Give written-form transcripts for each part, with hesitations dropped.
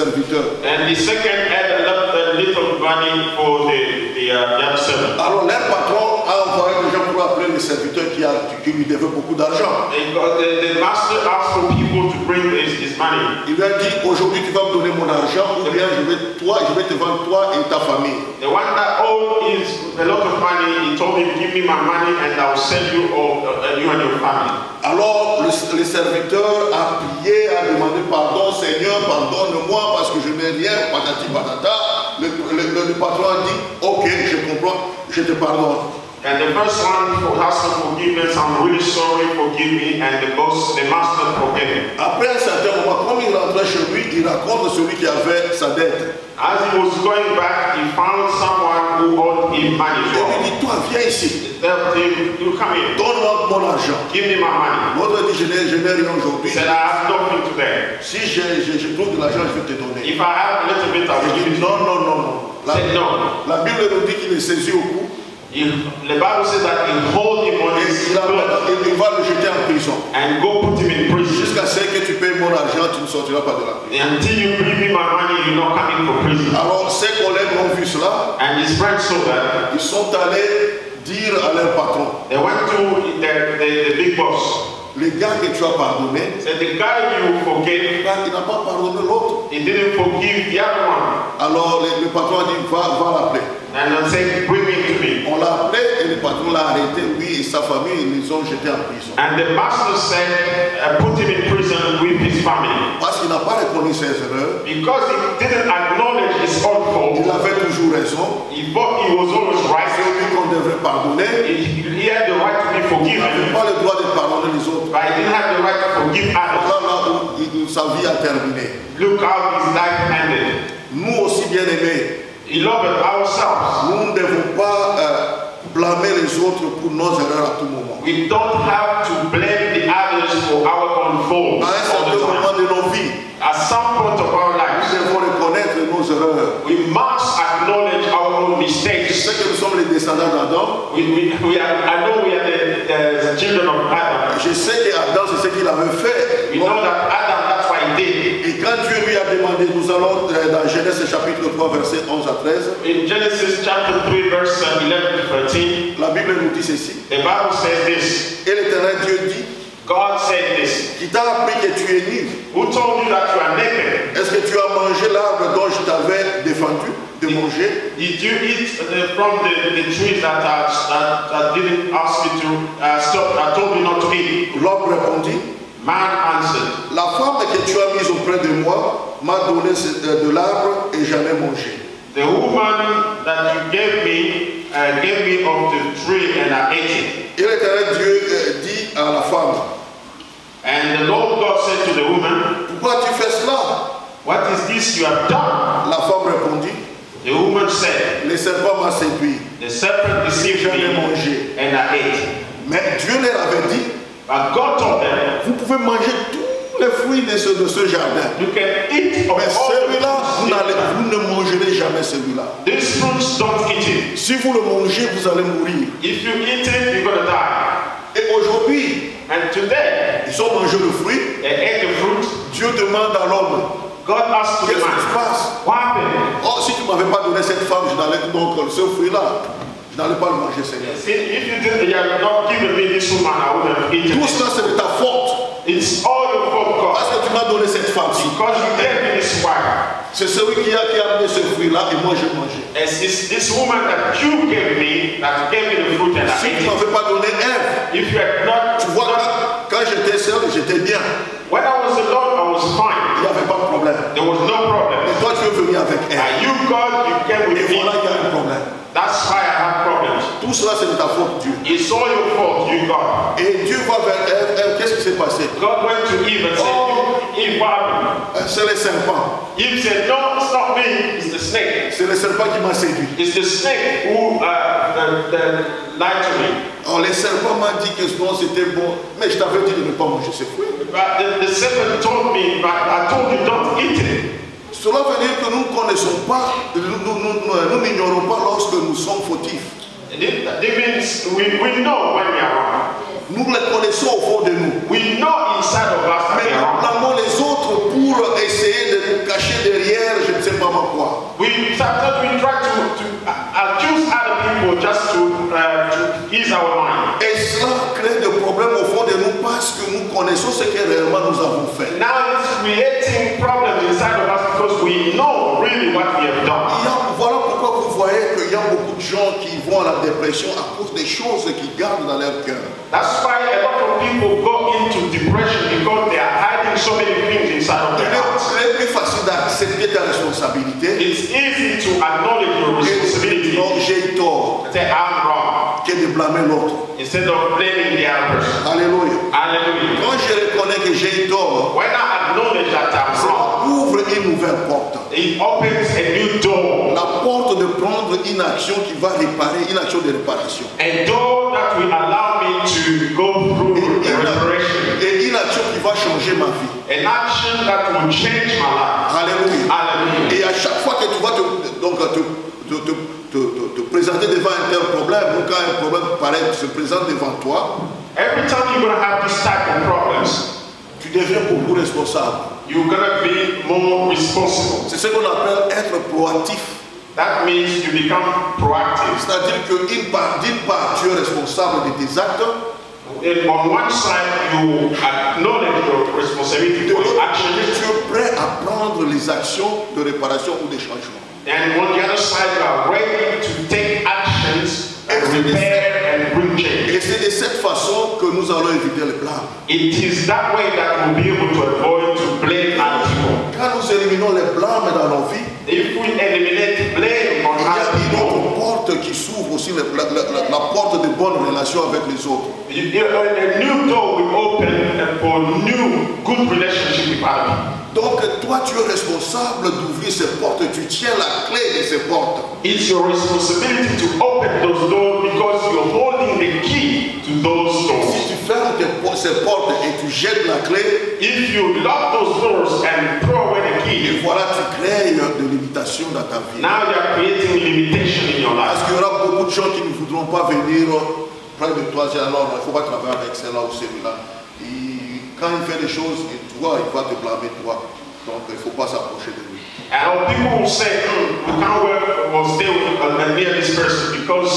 serviteur. And the second had a little money for the other servant. Alors leur patron a envoyé des gens pour appeler le serviteur qui lui devait beaucoup d'argent. The master asked for people to bring his money. Il lui a dit, aujourd'hui tu vas me donner mon argent ou bien je vais te vendre toi et ta famille. The one that owed a lot of money, he told him, give me my money and I will send you you and your family. Alors le serviteur a prié, a demandé pardon, Seigneur, pardonne-moi parce que je n'ai rien, patati patata. Le patron a dit, ok, je comprends, je te pardonne. And the first one asked for forgiveness, I'm really sorry, forgive me, and the master forgave him. Après un certain moment, comme il rentrait chez lui, il raconte celui qui avait sa dette. As he was going back, he found someone who owed him money. Il lui dit, toi viens ici. You come in. Donne-moi mon argent. Give me my money. L'autre dit, je n'ai rien aujourd'hui. He said, I have nothing today. Si je trouve de l'argent, je vais te donner. If I have a little bit, I will give it to you. Non. La Bible nous dit qu'il est saisi au cou. The Bible says that he hold him on his clothes il va le jeter en prison. and go put him in prison. Jusqu'à ce que tu payes mon argent, tu ne sortiras pas de la prison. Until you give me my money, you're not coming for prison. Alors ses collègues ont vu cela. And his friends saw that. Ils sont allés dire à leur patron. They went to the big boss. Le gars que tu as pardonné, Said the guy you forgave, il n'a pas pardonné l'autre. he didn't forgive the other one. Alors le patron a dit, va l'appeler. And they said, bring him to me. On l'a appelé et le patron l'a arrêté, lui et sa famille, ils les ont jetés en prison. And the master said, put him in prison with his family. Parce qu'il n'a pas reconnu ses erreurs. Because he didn't acknowledge his own fault. Il avait toujours raison. He thought he was always right. C'est lui qu'on devrait pardonner. He had the right to be Il forgiven. n'avait pas le droit de pardonner les autres. But he didn't have the right to forgive others. Voilà là où sa vie a terminé. Look how his life ended. Nous aussi bien aimés, Beloved, ourselves, nous ne devons pas blâmer les autres pour nos erreurs à tout moment. we don't have to blame the others for our own faults À un all certain the time. moment de nos vies, At some point of our nous lives, devons reconnaître nos erreurs. we must acknowledge our own Je mistakes. sais que nous sommes les descendants d'Adam. I know we are the children of Adam. Je sais qu'Adam, c'est ce qu'il avait fait. We know that Adam, that's what he did. Et quand Dieu lui a demandé, nous allons dans Genèse chapitre 3, versets 11 à 13, In Genesis chapter 3, verse 11 to 13, la Bible nous dit ceci. the Bible says this. Et l'Éternel Dieu dit, God said this. qui t'a appris que tu es nu? Who told you that you are naked? Est-ce que tu as mangé l'arbre dont je t'avais défendu de manger? Did you eat from the trees that didn't ask you to stop? I told you not to eat. L'homme répondit, Man answered, la femme que tu as mise auprès de moi m'a donné de l'arbre et j'en ai mangé. the woman that you gave me of the tree and I ate it. Et l'Éternel Dieu dit à la femme, And the Lord God said to the woman, pourquoi tu fais cela? what is this you have done? La femme répondit, The woman said, le serpent m'a séduit, the serpent deceived j'en ai me mangé. and I ate. Mais Dieu leur avait dit, But God told them, vous pouvez manger tous les fruits de ce jardin. you can eat of Mais all celui-là, the vous ne mangerez jamais celui-là. These fruits, don't eat it. Si vous le mangez, vous allez mourir. If you eat it, you're going to die. Et aujourd'hui, And today, ils ont mangé le fruit. they ate the fruit. Dieu demande à l'homme, God asked to the qu'est-ce qui se man, passe? what happened? Oh, si tu ne m'avais pas donné cette femme, je n'allais donc ce fruit-là, je n'allais pas le manger, Seigneur. See, if you had not given me this woman, I would have eaten Tout it. cela, c'est de ta faute. It's all your fault, God. Parce que tu m'as donné cette femme. Because you gave me this wife. C'est celui qui a amené ce fruit-là et moi j'ai mangé. It's this woman that you gave me, that gave me the fruit and I Si ate tu ne it. m'avais pas donné Ève, If you had not, tu vois, quand j'étais seul, j'étais bien. when I was alone, I was Il fine. n'y avait pas de problème. There was no problem. Mais toi, tu es venu avec Ève. And you, God, you came Et with me. voilà, il y a un problème. That's why I have problems. Tout cela, c'est de ta faute, Dieu. It's all your fault, you, God. Et Dieu va vers Ève. Ève, qu'est-ce qui s'est passé? God went to Eve and said, Eve, what happened? C'est le serpent. Eve said, no, it's not me, it's the snake. C'est le serpent qui m'a séduit. It's the snake who lied to me. Oh, le serpent m'a dit que non, c'était bon. Mais je t'avais dit de ne pas manger ce fruit. But the serpent told me, but I told you don't eat it. Cela veut dire que nous ne connaissons pas, nous n'ignorons pas lorsque nous sommes fautifs. That means we know when we are wrong. Nous les connaissons au fond de nous. We know inside of us that Mais we nous are wrong. blâmons les autres pour essayer de nous cacher cacher derrière je ne sais pas moi quoi. Sometimes we try to accuse other people just to ease our mind. Et cela crée des problèmes au fond de nous parce que nous connaissons ce que réellement nous avons fait. Now it's creating problems inside of us because we know really what we have done. Voilà pourquoi vous voyez qu'il y a beaucoup de gens qui vont à la dépression à cause des choses qu'ils gardent dans leur cœur. That's why a lot of people go into depression because they are hiding so many things inside of their hearts. C'est plus facile d'accepter ta responsabilité. It's easy to acknowledge your responsibility. Non, j'ai tort. Say I'm wrong. Que de blâmer l'autre. Instead of blaming the other person. Alléluia. Hallelujah. Quand je reconnais que j'ai tort, when I acknowledge that I'm ça wrong, ouvre une nouvelle porte. it opens a new door. La porte de prendre une action qui va réparer, une action de réparation. A door that will allow me to go through the reparation. Et une action qui va changer ma vie. An action that will change my life. Alléluia. Hallelujah. Et à chaque fois que tu vas te présenter devant un tel problème, ou quand un problème pareil se présente devant toi, every time you're going to have this type of problems, tu deviens beaucoup responsable. you're going to be more responsible. C'est ce qu'on appelle être proactif. That means you become proactive. C'est-à-dire d'une part, tu es responsable de tes actes. And on one side, you acknowledge your responsibility De for l'autre your côté, actions. tu es prêt à prendre les actions de réparation ou de changement. And on the other side, you are ready to take actions and repair and bring change. Et c'est de cette façon que nous allons éviter le blâme. It is that way that we'll be able to avoid to blame other people. Quand nous éliminons les blâmes dans nos vies, If we eliminate blame on il y a other une people, autre porte qui s'ouvre aussi, la porte de bonnes relations avec les autres. a new door will open for new good relationship with other people. Donc toi tu es responsable d'ouvrir ces portes, tu tiens la clé de ces portes. It's your responsibility to open those doors because you're holding the key to those doors. Si tu fermes ces portes et tu jettes la clé, If you lock those doors and throw away the et key, voilà, tu crées de limitation dans ta vie. now you are creating limitation in your Parce life. qu'il y aura beaucoup de gens qui ne voudront pas venir près de toi, dire alors il ne faut pas travailler avec celle-là ou celui-là. Quand il fait des choses, toi, il va te blâmer toi. Donc il ne faut pas s'approcher de lui. And people will say, we can't work or stay near this person because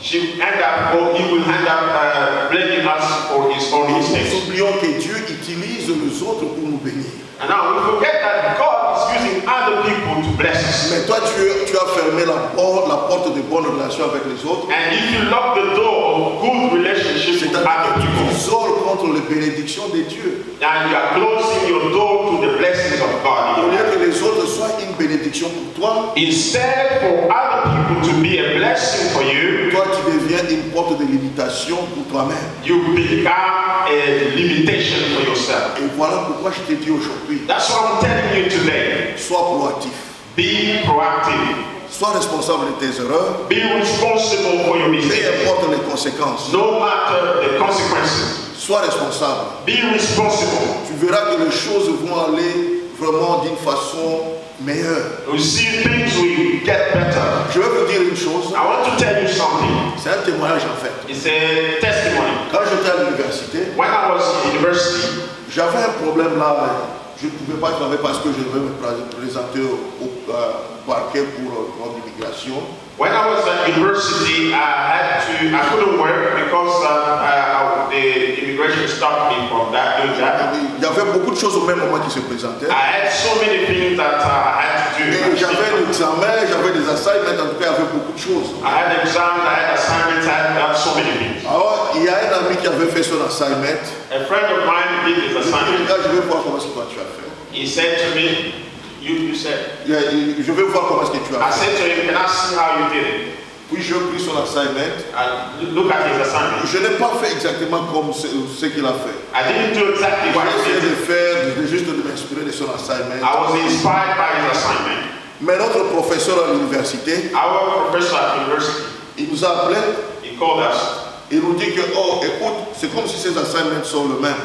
she end up or he will end up blaming us for his own Nous mistakes. oublions que Dieu utilise les autres pour nous bénir. And now we forget that God is using other people to bless us. Mais toi, tu as fermé la porte de bonnes relations avec les autres. And if you lock the door of good relationships with C'est-à-dire other que tu people, t'isoles contre les bénédictions de Dieu. and you are closing your door to the blessings of God. Au lieu que les autres soient une bénédiction pour toi, Instead, for other people to be a blessing for you, toi tu deviens une porte de limitation pour toi-même. you become a limitation for yourself. Et voilà pourquoi je te dis aujourd'hui, That's what I'm telling you today. sois proactif. Be proactive. Sois responsable de tes erreurs, Be responsible for your peu mistakes. importe les conséquences. No matter the consequences. Sois responsable. Be responsible. Tu verras que les choses vont aller vraiment d'une façon meilleure. You see, things will get better. Je vais vous dire une chose, I want to tell you something. c'est un témoignage en fait. It's a testimony. Quand j'étais à l'université, When I was in university, j'avais un problème là. Je ne pouvais pas travailler parce que je devais me présenter au parquet pour l'immigration. when I was at university, I couldn't work because the immigration stopped me from doing that. Il y avait beaucoup de choses au même moment qui se présentaient. I had so many things that I had to do. Et j'avais un examen, j'avais des assignments, en tout cas, il y avait beaucoup de choses. I had exams, I had assignments, I had so many things. Alors, il y a un ami qui avait fait son assignment. A friend of mine did his Il assignment. dit, là, je vais voir comment est-ce que toi tu as fait. He said to me, you said, Je vais voir comment est-ce que tu I as fait. said to him, can I see how you did it? Puis j'ai pris son assignment. I look at his assignment. Je n'ai pas fait exactement comme ce qu'il a fait. I didn't do exactly what J'ai he essayé did. de faire, juste de m'inspirer de son assignment. I was inspired by his assignment. Mais notre professeur à l'université, Our professor at university, il nous a appelés. he called us. Il nous dit que, oh, écoute, c'est comme si ces assignments sont le même.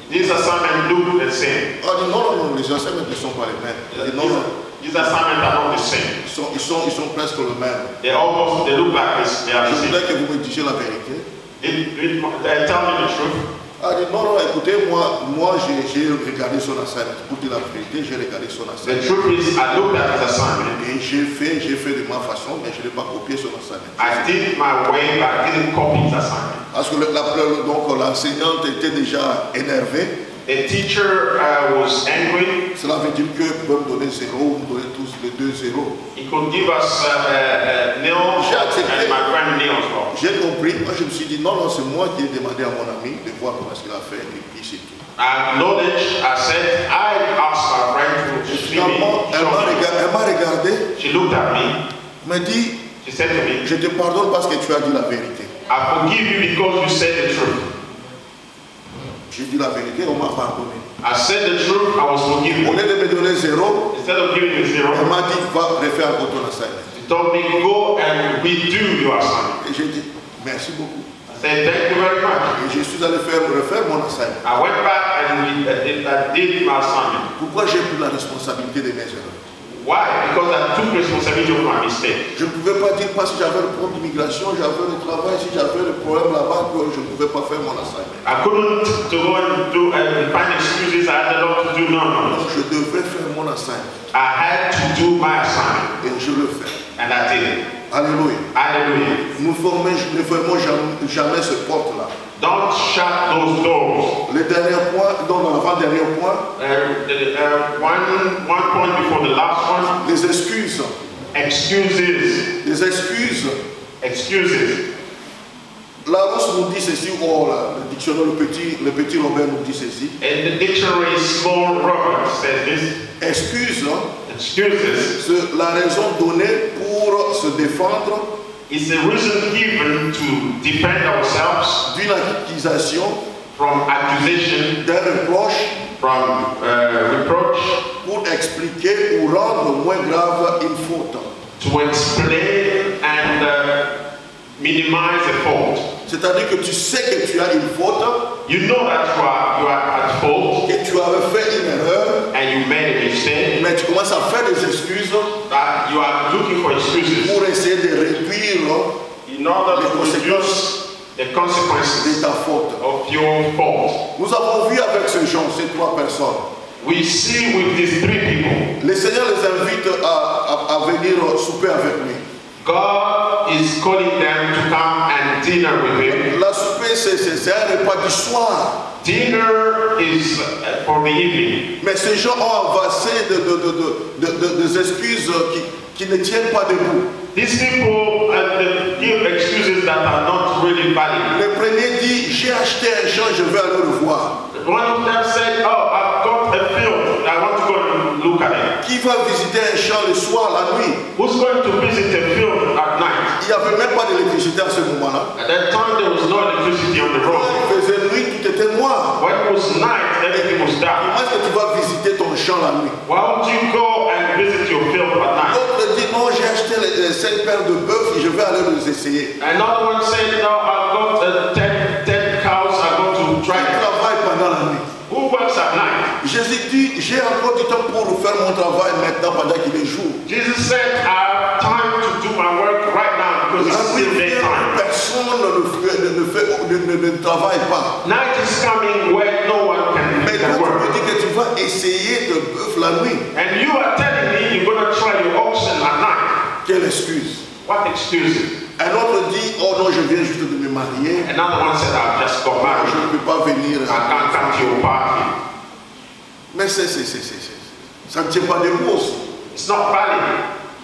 These assignments look the same. On dit non, non, non, les assignments ne sont pas les mêmes. Il dit non, non, These assignments are not the same. ils sont presque le même. They look like this. They are Je the same. voudrais que vous me disiez la vérité. Tell me the truth. a dit non, écoutez, moi j'ai regardé son assignment. Pour dire la vérité, j'ai regardé son The assignment. truth is, I looked at his assignment. Et j'ai fait de ma façon, mais je n'ai pas copié son assignment. I did my way, but I didn't copy his assignment. Parce que donc l'enseignante était déjà énervée. The teacher was angry. Cela veut dire que pouvait me donner 0, vous me donnez tous les 2 0. He could give us nil and my friend nil as well. J'ai compris, moi je me suis dit non, c'est moi qui ai demandé à mon ami de voir comment il a fait et puis c'est tout. Acknowledge, I said, I asked my friend to see me. Elle m'a regardé, She looked at me. m'a dit, She said to me, je te pardonne parce que tu as dit la vérité. I forgive you because you said the truth. J'ai dit la vérité, on m'a pardonné. I said the truth, I was Au forgiven. lieu de me donner 0, Instead of giving you elle 0, m'a dit va refaire encore ton assignment. she told me, go and redo your assignment. Et j'ai dit merci beaucoup. I said, thank you very much. Et je suis allé refaire mon assignment. I went back and I did my assignment. Pourquoi j'ai pris la responsabilité de mes erreurs? Why? Because I took responsibility of my mistake. Je ne pouvais pas dire parce que j'avais le problème d'immigration, j'avais le travail, si j'avais le problème là-bas, que je ne pouvais pas faire mon assignment. I couldn't to go and do and find excuses. I had a lot to do. No. Donc je devais faire mon assignment. I had to do my assignment, Et je le fais. and I did it. Alléluia. Hallelujah. Nous ne fermons jamais ce porte-là. Don't shut those doors. Le dernier point, donc l'avant-dernier point, One point before the last one. les excuses. Excuses. Les excuses. Excuses. Larousse nous dit ceci, ou le dictionnaire, le petit Robert nous dit ceci. In the dictionary, Small Robert says this. Excuse, Excuses c'est la raison donnée pour se défendre is the reason given to defend ourselves d'une accusation, from accusation, d'un reproche, from reproach, pour expliquer ou rendre moins grave une faute. to explain and minimize a fault. C'est-à-dire que tu sais que tu as une faute, You know that you are at fault que tu avais fait une erreur, and you made a mistake, mais tu commences à faire des excuses that you are looking for excuses pour essayer de réduire in order to reduce the consequences de ta faute. of your fault. Nous avons vu avec ce genre, ces 3 personnes. We see with these 3 people, Le Seigneur les invite à venir souper avec lui. God is calling them to come and dinner with Him. La souper, c'est un repas du soir. Dinner is for the evening. Mais ces gens ont avancé des excuses qui ne tiennent pas debout. These people give excuses that are not really valid. Le premier dit, j'ai acheté un champ, je vais aller le voir. One of them said, oh, I've got a field, I want to go and look at it. Qui va visiter un champ le soir, la nuit? Who's going to visit a field at night? Il n'y avait même pas d'électricité à ce moment-là. At that time, there was no electricity on the Quand road. il faisait nuit, tout était noir. When it was night, everything was dark. Comment est-ce que tu vas visiter ton champ la nuit? Why would you go and visit your field at night? L'autre dit, non, j'ai acheté 5 paires de bœufs et je vais aller les essayer. Another one said, no, I've got 10 cows, I'm going to Qui try it. travaille pendant la nuit? Who works at night? Jésus dit, j'ai encore du temps pour faire mon travail maintenant pendant qu'il est jour. Jesus said, I have time to do my work right now because it's La nuit still vient, daytime. personne ne travaille pas. Night is coming where no one Mais can toi, tu me work. dis que tu vas essayer de bœuf la nuit. And you are telling me you're going to try your oxen at night. Quelle excuse? What excuses? Un autre dit, oh non, je viens juste de me marier. Another one said, I've just got Je married. ne peux pas venir. I can't come to your party. Mais ça ne tient pas debout aussi. It's not valid.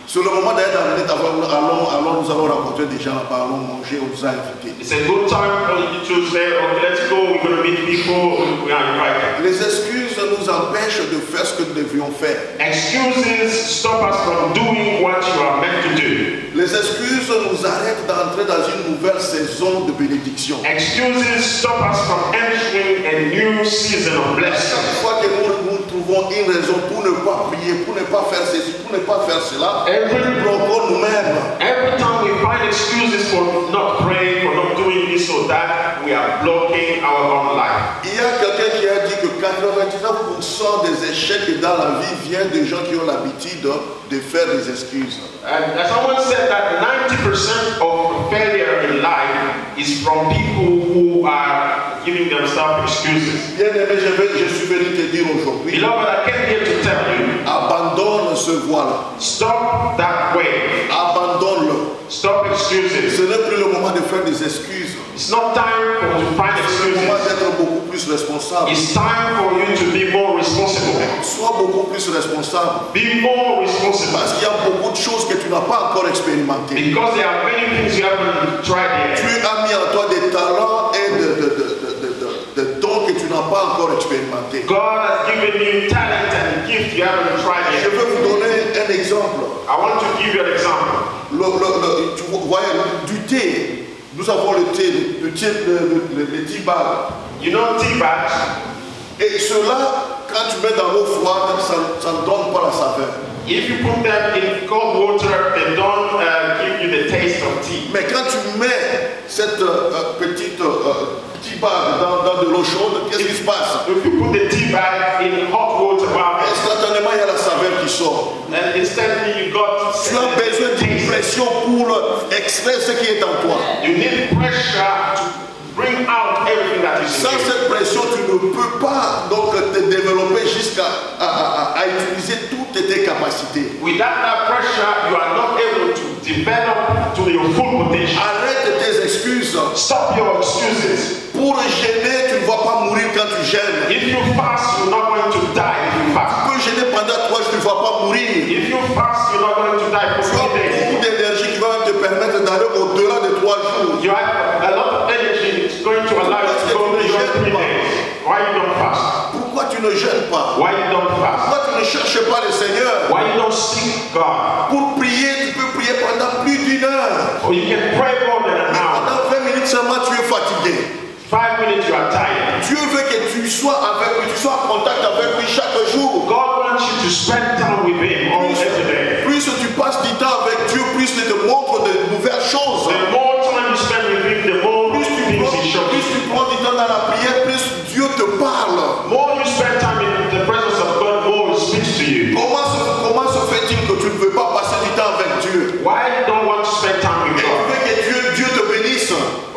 Sur le moment d'aller dans la minute, allons, nous allons rencontrer des gens là-bas, allons manger, on nous a invités. It's a good time for you to say, okay, let's go, we're going to meet people, we are invited. Les excuses nous empêchent de faire ce que nous devions faire. Excuses stop us from doing what you are meant to do. Les excuses nous arrêtent d'entrer dans une nouvelle saison de bénédiction. Excuses stop us from entering a new season of blessing. Chaque fois que nous trouvons une raison pour ne pas prier, pour ne pas faire ceci, pour ne pas faire cela, nous bloquons nous-mêmes. Every time we find excuses for not praying, for not doing this or that, we are blocking our own life. Il y a quelqu'un qui a dit que 4 99% des échecs dans la vie viennent de gens qui ont l'habitude de faire des excuses. And someone said that 90% of failure in life is from people who are giving themselves excuses. Bien-aimé, je suis venu te dire aujourd'hui, Beloved, I came here to tell you, abandonne ce voie-là. stop that way. Abandonne-le. Stop excuses. Ce n'est plus le moment de faire des excuses. It's not time for you to find C'est le moment excuses. d'être beaucoup plus responsable. It's time for you to be more responsible. Sois beaucoup plus responsable. Be more responsible. Parce qu'il y a beaucoup de choses que tu n'as pas encore expérimentées. Because there are many things you haven't tried Tu yet. as mis en toi des talents et des dons que tu n'as pas encore expérimentés. God has given you talent and gift you haven't tried Je yet. vais vous donner un exemple. I want to give you an example. Tu vois, du thé. Nous avons le thé, le tea bag. You know tea bags? Et cela, quand tu mets dans l'eau froide, ça ne donne pas la saveur. If you put them in cold water, they don't give you the taste of tea. Mais quand tu mets cette petite tea bag dans de l'eau chaude, qu'est-ce qui se passe? If you put the tea bag in hot water, Instantanément, il y a la saveur qui sort. and instantly you got Tu as besoin d'une pression pour extraire ce qui est en toi. You need pressure to bring out everything that is in Sans you. cette pression, tu ne peux pas donc te développer jusqu'à à utiliser toutes tes capacités. Without that pressure, you are not able to develop to your full potential. Arrête tes excuses. Stop your excuses. Pour gêner, tu ne vas pas mourir quand tu gênes. If you fast, you're not going to die if you Tu fast. peux gêner pendant 3 jours, tu ne vas pas mourir. If you fast, you're not going to die Tu for as 3 days. beaucoup d'énergie qui va te permettre d'aller au-delà de 3 jours. You have a lot of energy. It's going to allow you to go beyond 3 days. Why you don't fast? Pourquoi tu ne gênes pas? Why you don't fast? Pourquoi tu ne cherches pas le Seigneur? Why you don't seek God? Pour prier, tu peux prier pendant plus d'1 heure. Or you can pray more than an hour. Pendant 20 minutes seulement, tu es fatigué. 5 minutes you are tired. Dieu veut que tu sois avec lui, tu sois en contact avec lui chaque jour. God wants you to spend time with Him all every day. Plus tu passes du temps avec Dieu, plus il te montre de nouvelles choses. The more time you spend with Him, the more Plus things He shows. tu prends du temps dans la prière, plus Dieu te parle. More you spend time in the presence of God, more He speaks to you. Comment se fait-il que tu ne veux pas passer du temps avec Dieu? Why you don't want to spend time with Tu God? veux que Dieu te bénisse.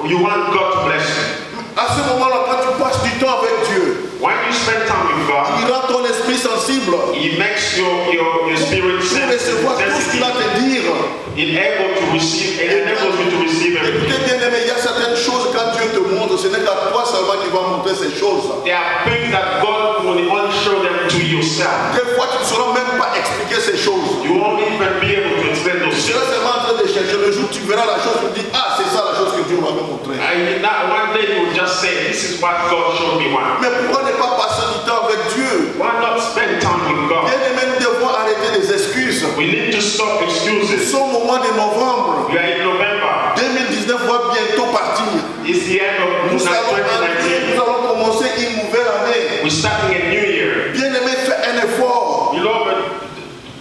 You want God to bless you. À ce moment-là, quand tu passes du temps avec Dieu, When you spend time with God, il rend ton esprit sensible He makes your spirit pour recevoir tout ce qu'il a à te dire. able to receive, it enables you to receive everything. Écoutez bien aimé, il y a certaines choses quand Dieu te montre, ce n'est qu'à toi seulement qui va montrer ces choses. There are things that God will only show them to yourself. Des fois, tu ne sauras même pas expliquer ces choses. You won't even be able to explain Tu those seras things. seulement en train de chercher. Le jour où tu verras la chose, tu te dis, ah, c'est ça la chose que Dieu m'avait montrée. And that one day you will just say, this is what God showed me one. Mais pourquoi ne pas passer du temps avec Dieu? Why not spend time with God? Bien aimé, nous devons arrêter les excuses. We need to stop Nous excuses. sommes au mois de novembre. We are in November. 2019 va bientôt partir. It's the end of Nous allons 2019. commencer une nouvelle année. We're starting a new year. Bien aimé, fais un effort Beloved,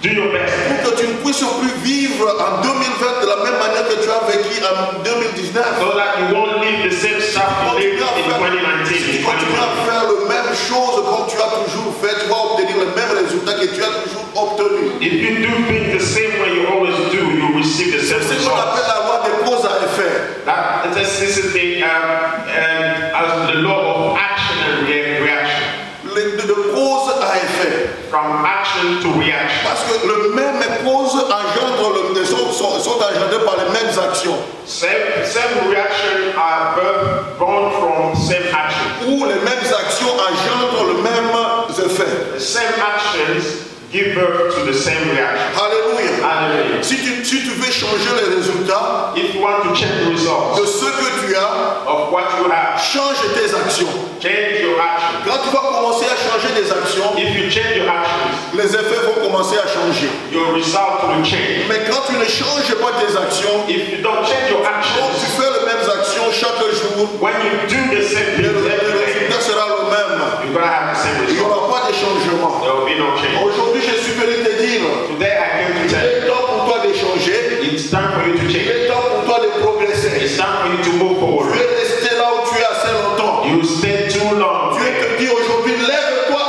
do your best. pour que tu ne puisses plus vivre en 2020 de la même manière que tu as vécu en 2019. So that you won't live the same stuff you lived in 2019. Si tu In continues à 2020. faire la même chose comme tu as toujours fait, tu vas obtenir le même résultat que tu as toujours obtenu. If you do things the same way you always do, you receive the same C'est ce qu'on appelle results. la loi de cause à effet. This is the law of action and reaction. De cause à effet. From action to reaction. Parce que le même cause engendre sont engendrées par les mêmes actions. Same reaction are both born from same action. Ou les mêmes actions engendrent le même effet. The same actions give birth to the same reaction. Alléluia. Hallelujah. Si tu veux changer les résultats If you want to change the de results ce que tu as, of what you have, change tes actions. change your action. Quand tu vas commencer à changer des actions, If you change your actions, les effets vont commencer à changer. your result will change. Mais quand tu ne changes pas tes actions, If you don't change your donc actions, tu fais les mêmes actions chaque jour, when you do the same le things every day, résultat sera le même. you're going to have the same Il n'y result. aura pas de changement. There will be no change. Aujourd'hui, je suis venu te dire, Today I came to il tell you, est temps pour toi de changer, it's time for you to il change. est temps pour toi de progresser. It's time for you to move Tu forward. es resté là où tu es assez longtemps. You stay too long. Dieu te dit aujourd'hui, lève-toi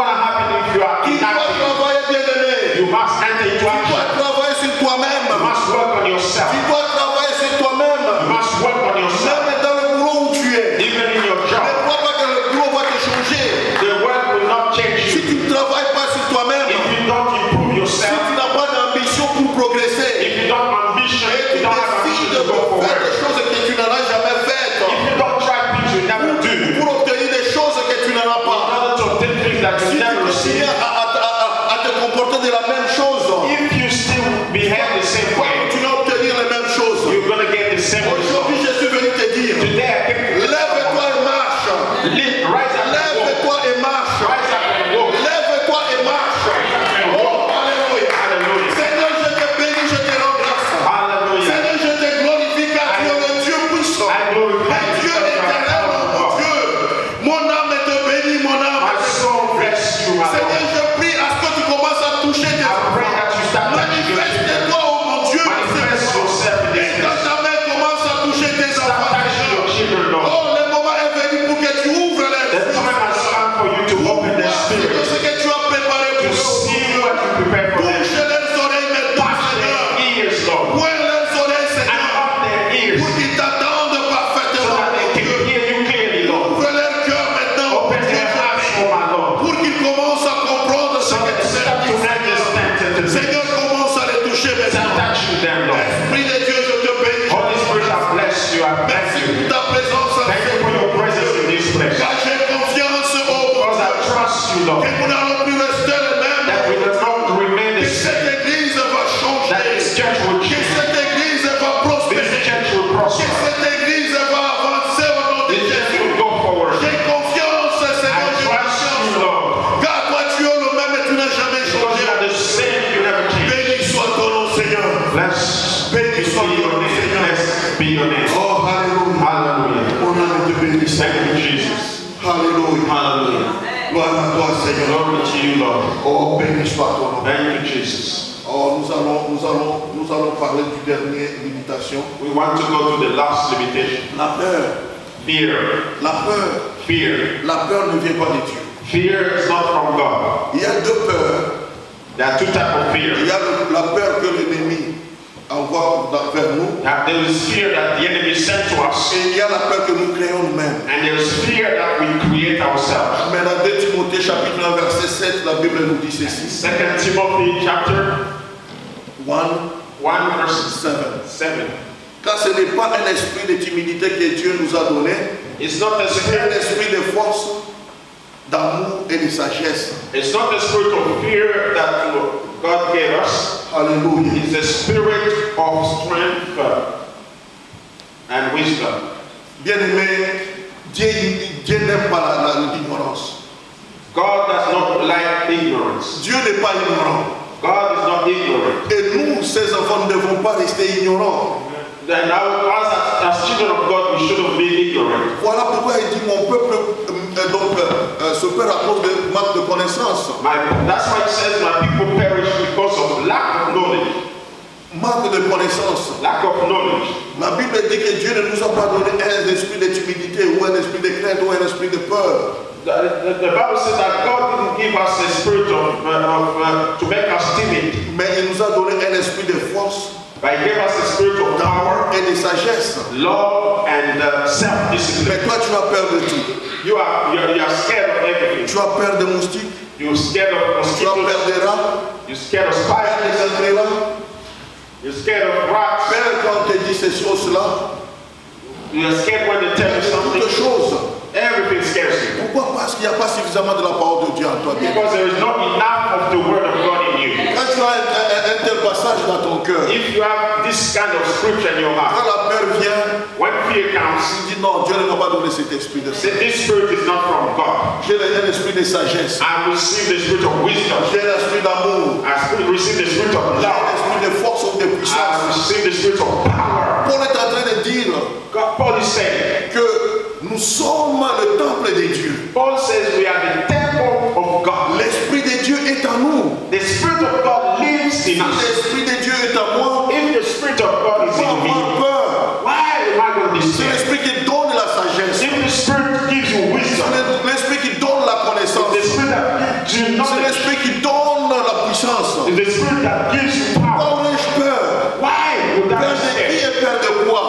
gonna happen if you are Tu dois inactive. travailler, bien-aimé. You must enter into Tu dois action. travailler sur toi-même. You must work on yourself. Tu dois travailler sur toi-même. You must work on yourself. Même dans le boulot où tu es. Even in your Ne job. crois pas que le boulot va te changer. The work will not change Si you. tu ne travailles pas sur toi-même, If you don't improve si yourself, tu n'as pas d'ambition pour progresser, if you don't ambition, et tu you don't have décides ambition de to go faire forward. des choses que tu n'en as jamais faites, If you don't try things you never do, pour obtenir des choses que tu n'en as in pas, order to obtain things that si you tu never continues receive, à te comporter de la même chose, if you still behave the same way, tu vas obtenir les mêmes choses. you're going to get the same result. Aujourd'hui, je suis venu te dire, Today, I think, lève-toi et marche. rise up and walk. Lève-toi et marche. Rise up and walk. Lève-toi et marche. Oh, alléluia. Hallelujah. Seigneur, je te bénis, je te rends grâce. Hallelujah. Seigneur, je te glorifie car tu es le Dieu puissant. I glorify Le you, Dieu because you are éternel, mon powerful. Dieu. Mon âme te bénit, mon âme. My soul bless you, my Seigneur, Lord. je prie à ce que tu commences à toucher tes I pray enfants. that you start touching your children. Manifeste-toi, oh mon Dieu. Manifest yourself in this Et quand place. ta main commence à toucher tes Start enfants, touching your children, Lord. oh, le moment est venu pour que tu ouvres les The yeux. time has come for you to open their Voir spirit, ce que tu as préparé to pour eux. see what you prepare for them. Touche leurs oreilles maintenant, Touch Seigneur. their ears, Lord, Ouvre leurs oreilles, and Seigneur. open their ears Pour qu'ils t'attendent so parfaitement, that they mon can Dieu. hear you clearly, Lord. Ouvre leur cœur maintenant, mon Open Dieu, their hearts, je oh prie. my Lord, Pour qu'ils commencent à comprendre ce so que that tu they leur start to dis. understand and to Seigneur, commence à les toucher start maintenant. touching them, Lord. Esprit de Dieu, je te bénis. Holy Spirit, I bless you. I thank Merci you. pour ta présence. Thank you for your presence in this place. Car j'ai confiance, oh mon Because I Dieu, trust you, Lord, que nous n'allons plus rester les mêmes. that we will not remain Que the same, cette église va that changer. this church will Que change, cette église va prospérer. this church will Que prosper, cette église va avancer au nom de this church Jésus. will go forward. J'ai confiance, I Seigneur, j'ai trust you, confiance. Lord, Car toi, tu es le même et tu n'as jamais because you changé. are the same, you never change. Béni soit ton nom, Seigneur. Blessed Béni be soit your ton nom, name. Seigneur. Blessed be your name. Oh, alléluia. Hallelujah. Mon âme te bénisse. Thank you, Jesus. Alléluia. Hallelujah. Gloire à toi, Seigneur. Glory to you, Lord. Oh, béni soit ton nom. Thank you, Jesus. Oh, nous allons parler du dernier limitation. We want to go to the last limitation. La peur. Fear. La peur. Fear. La peur ne vient pas de Dieu. Fear is not from God. Il y a deux peurs. There are two types of fear. Il y a la peur que l'ennemi envoie vers nous. There is fear that the enemy sent to us, Et il y a la peur que nous créons nous-mêmes. and there is fear that we create ourselves. Mais dans 2 Timothée chapitre 1 verset 7, la Bible nous dit ceci. 2 Timothy chapter 1 verse 7. 7. Car ce n'est pas un esprit de timidité que Dieu nous a donné, It's not the c'est un spirit. esprit de force, d'amour et de sagesse. It's not the spirit of fear that God gave us. Alléluia. It's the spirit of strength and wisdom. Bien-aimé, Dieu n'aime pas l'ignorance. God does not like ignorance. Dieu n'est pas ignorant. God is not ignorant. Et nous, ses enfants, ne devons pas rester ignorants. Then as children of God, we shouldn't be ignorant. Voilà pourquoi il dit mon peuple se perd à cause de manque de connaissance. That's why it says my people perish because of lack of knowledge. Manque de connaissance. Lack of knowledge. La Bible dit que Dieu ne nous a pas donné un esprit de timidité ou un esprit de crainte ou un esprit de peur. The Bible says that God didn't give us a spirit to make us timid, Mais il nous a donné un esprit de force, but He gave us a spirit of d'amour power, et de sagesse. love, and self-discipline. Mais toi, tu as peur de tout. You are scared of everything. Tu as peur des moustiques, You're scared of tu as peur mosquitoes. des rats, You're scared of peur des spiders. entrées-là, You're scared of rats. peur quand on te dit ces choses-là, You're scared when they tell you something. toutes choses. Everything scares you. Pourquoi? Parce qu'il n'y a pas suffisamment de la parole de Dieu en toi. Bien. Because there is not enough of the word of God in you. Quand tu as un tel passage dans ton cœur, If you have this kind of scripture in your quand heart, la peur vient, when fear comes, tu dis non, Dieu ne m'a pas donné cet esprit de say, sagesse. this spirit is not from God. J'ai un esprit de sagesse, I receive the spirit of wisdom. j'ai un esprit d'amour, I receive the spirit of j'ai un love. esprit de force ou de I puissance. receive the spirit of power. Paul est en train de dire Paul is saying, que nous sommes le temple de Dieu. Paul says we are the temple of God. L'esprit de Dieu est en nous. The spirit of God lives Si in us. l'esprit de Dieu est en moi, If the spirit of God is pourquoi in me, avoir peur? why am I going to be C'est scared? l'esprit qui donne la sagesse. If the spirit gives you wisdom, C'est l'esprit qui donne la connaissance. the spirit that gives you you C'est knowledge. l'esprit qui donne la puissance. It's the spirit that gives you power. Pourquoi aurais-je peur? Why would Peur that de be qui scared? et peur de quoi?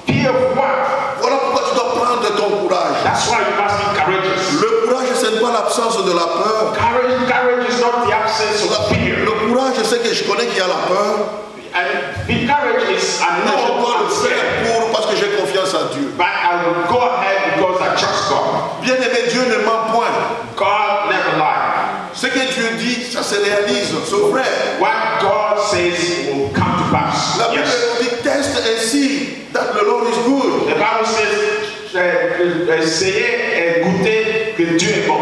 Fear of what? Voilà pourquoi tu dois prendre ton courage. That's why you must be courageous. Le courage, ce n'est pas l'absence de la peur. Courage is not the absence of fear. Le courage, c'est que je connais qu'il y a la peur. And the courage is I Mais je know dois I'm le scared, faire parce que j'ai confiance en Dieu. but I will go ahead because I trust God. Bien aimé, Dieu ne ment point. God never lies. Ce que Dieu dit, ça se réalise. C'est vrai. What God says will come to pass. La Bible Yes. nous dit, teste ainsi, that the Lord is good. The Bible says, essayez et goûtez que Dieu est bon.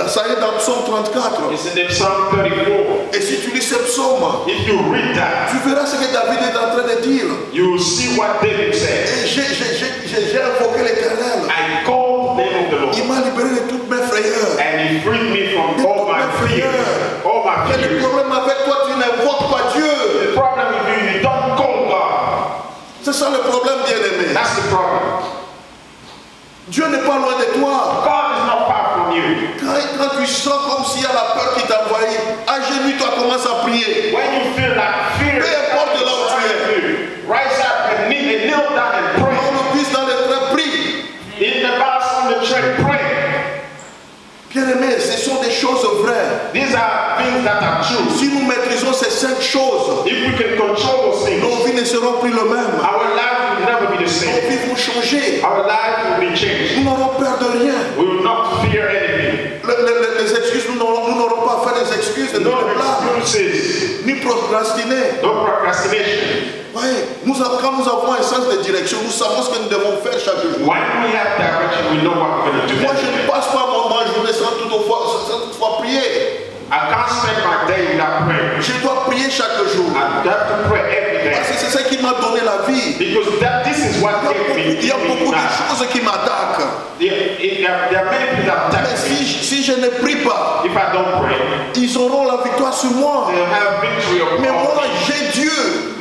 Ça y est dans Psaume 34. It's in the Psalm 34. Et si tu lis ce psaume, If you read that, tu verras ce que David est en train de dire. you will see what David said. Et j'ai invoqué l'Éternel. I called the name of the Lord, Il m'a libéré de toutes mes frayeurs. and He freed me from all my fears. All my Mais le fears. problème avec toi, tu n'invoques pas Dieu. The problem with you don't call God. C'est ça le problème, bien-aimé. That's the problem. Dieu n'est pas loin de toi. God is not far from you. Quand tu sens comme s'il y a la peur qui t'envahit, agenouille-toi, commence à prier. When you feel that fear, Peu importe là où tu es. rise up and kneel down and pray. Dans le bus, dans le train, prie. In the bus, on the train, pray. Bien-aimé, ce sont des choses vraies. These are things that are true. Si nous maîtrisons ces 5 choses, If we can control those things, nos vies ne seront plus les mêmes. our life will never be the Nos same. vies vont changer. Our life will be changed. Nous n'aurons peur de rien. We will not fear anything. Les excuses, nous n'aurons pas à faire des excuses, ni No de blagues, excuses. ni procrastiner. No procrastination. Oui, quand nous avons un sens de direction, nous savons ce que nous devons faire chaque jour. When we have direction, we know what we're going to do. Moi, je ne passe pas ma journée sans toutefois prier. I can't spend my day without praying. Je dois prier chaque jour. I have to pray every Parce day. que c'est ça qui m'a donné la vie. Because this is what gave me Il y a beaucoup de life. choses qui m'attaquent. There are many people that Mais attack me. si je ne prie pas, If I don't pray, ils auront la victoire sur moi. they'll have victory of Mais moi, God. j'ai Dieu.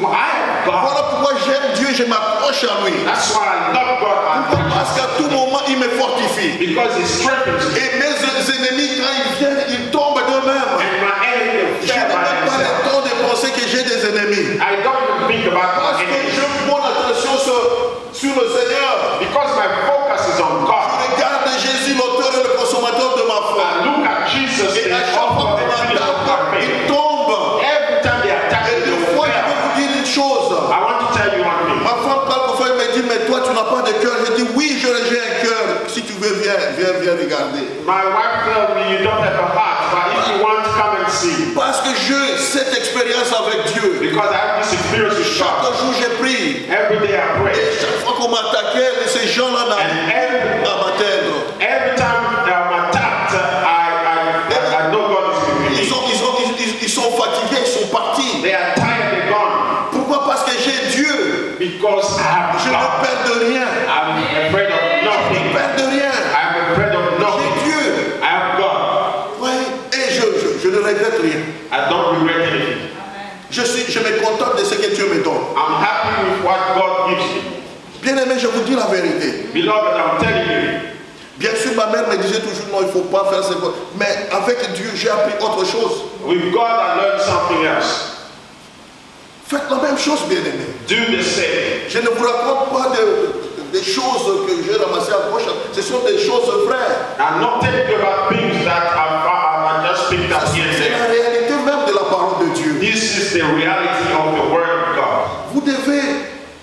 I have God. Voilà pourquoi j'aime Dieu, je m'accroche à lui. That's why I love God. Parce qu'à tout moment, il me fortifie. Because He strengthens me. Et mes ennemis, quand ils viennent, ils tombent d'eux-mêmes. And my enemy Je fell n'ai by même pas themselves. le temps de penser que j'ai des ennemis. I don't even think about Parce my que enemies. je prends attention sur le Seigneur. Because my focus is on God. Je regarde Jésus, l'auteur et le consommateur de ma foi. I look at Jesus, Et the à chaque fois author qu'on and finisher of m'attaque, my il faith. tombe. Every time they attack Et me, des they fois, will je fail. vais vous dire une chose. I want to tell you one thing. Ma femme parle parfois, elle me dit, mais toi, tu n'as pas de cœur. Je dis, oui, j'ai un cœur. Si tu veux, viens regarder. My wife tells me you don't have a heart, but if you want, come and see. Parce que j'ai cette expérience avec Dieu. Because I have this experience with Chaque God. jour, j'ai pris. Every day I pray. Et chaque fois qu'on m'attaquait, ces gens-là And n'arrivent pas à m'atteindre. every time I'm attacked, I know God is with me. Ils sont fatigués, ils sont partis. They are tired, they're gone. Pourquoi? Parce que j'ai Dieu. Because I have Je ne God. perds de rien. I'm afraid of Je ne nothing. perds de rien. I'm afraid of J'ai nothing. Dieu. I have God. Oui. Et je ne regrette rien. I don't regret anything. Je me contente de ce que Dieu me donne. I'm happy with what God gives me. Bien aimé, je vous dis la vérité. Beloved, I'm telling you. Bien sûr, ma mère me disait toujours non, il ne faut pas faire ce que... Mais avec Dieu, j'ai appris autre chose. With God, I learned something else. Faites la même chose, bien aimé. Do the same. Je ne vous raconte pas des choses que j'ai ramassées à gauche. Ce sont des choses vraies. I'm not telling you about things that I just picked up here and C'est la there. réalité même de la parole de Dieu. This is the reality of the Word of God.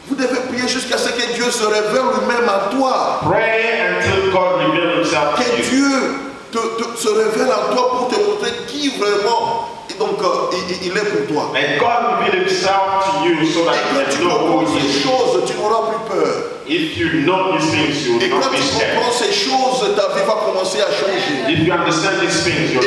Vous devez prier jusqu'à ce que Dieu se révèle lui-même à toi. Pray until God reveals Himself Que to you. Dieu se révèle à toi pour te montrer qui vraiment il est pour toi. And God reveal Himself to you so Et that quand you tu can know who comprends He ces is. choses, tu n'auras plus peur. If you know these things, you Et will quand not be tu scared. comprends ces choses, ta vie va commencer à changer. If you understand these things, you're